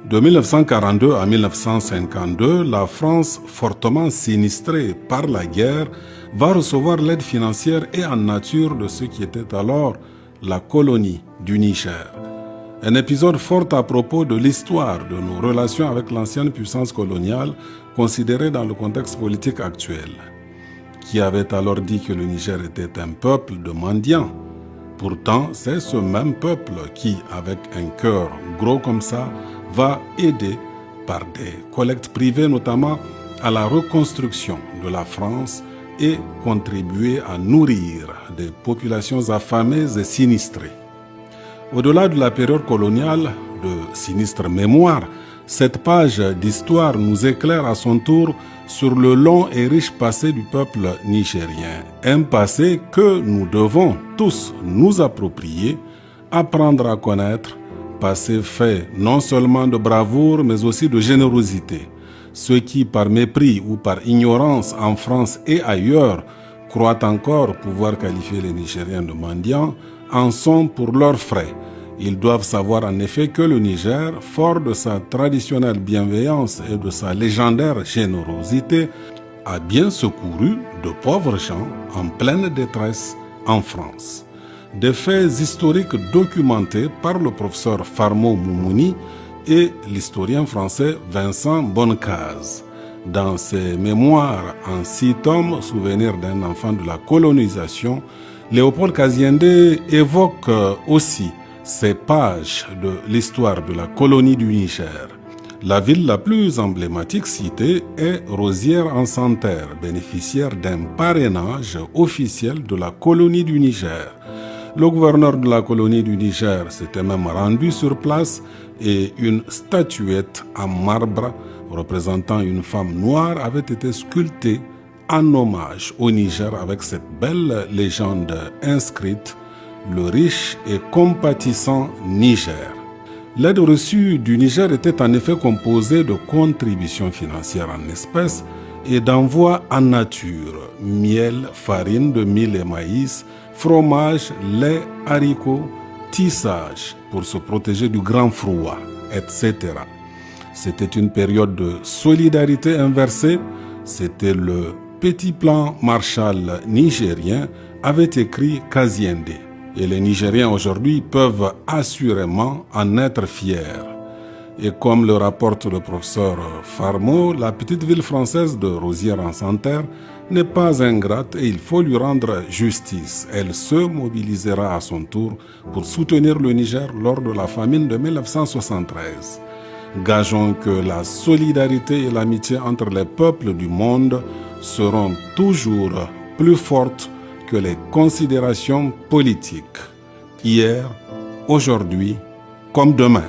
De 1942 à 1952, la France, fortement sinistrée par la guerre, va recevoir l'aide financière et en nature de ce qui était alors la colonie du Niger. Un épisode fort à propos de l'histoire de nos relations avec l'ancienne puissance coloniale, considérée dans le contexte politique actuel, qui avait alors dit que le Niger était un peuple de mendiants. Pourtant, c'est ce même peuple qui, avec un cœur gros comme ça, va aider par des collectes privées notamment à la reconstruction de la France et contribuer à nourrir des populations affamées et sinistrées. Au-delà de la période coloniale, de sinistre mémoire, cette page d'histoire nous éclaire à son tour sur le long et riche passé du peuple nigérien. Un passé que nous devons tous nous approprier, apprendre à connaître, passé fait non seulement de bravoure mais aussi de générosité. Ceux qui, par mépris ou par ignorance en France et ailleurs, croient encore pouvoir qualifier les Nigériens de mendiants, en sont pour leurs frais. Ils doivent savoir en effet que le Niger, fort de sa traditionnelle bienveillance et de sa légendaire générosité, a bien secouru de pauvres gens en pleine détresse en France. Des faits historiques documentés par le professeur Farmo Moumouni et l'historien français Vincent Bonnecase. Dans ses mémoires en 6 tomes, Souvenirs d'un enfant de la colonisation, Léopold Kaziendé évoque aussi ces pages de l'histoire de la colonie du Niger. La ville la plus emblématique citée est Rosières-en-Santerre, bénéficiaire d'un parrainage officiel de la colonie du Niger. Le gouverneur de la colonie du Niger s'était même rendu sur place et une statuette en marbre représentant une femme noire avait été sculptée en hommage au Niger avec cette belle légende inscrite « Le riche et compatissant Niger ». L'aide reçue du Niger était en effet composée de contributions financières en espèces et d'envois en nature, miel, farine de mil et maïs, fromage, lait, haricots, tissage pour se protéger du grand froid, etc. C'était une période de solidarité inversée, c'était le petit plan Marshall nigérien, avait écrit Kaziendé. Et les Nigériens aujourd'hui peuvent assurément en être fiers. Et comme le rapporte le professeur Farmo, la petite ville française de Rosières-en-Santerre n'est pas ingrate et il faut lui rendre justice. Elle se mobilisera à son tour pour soutenir le Niger lors de la famine de 1973. Gageons que la solidarité et l'amitié entre les peuples du monde seront toujours plus fortes que les considérations politiques, hier, aujourd'hui comme demain.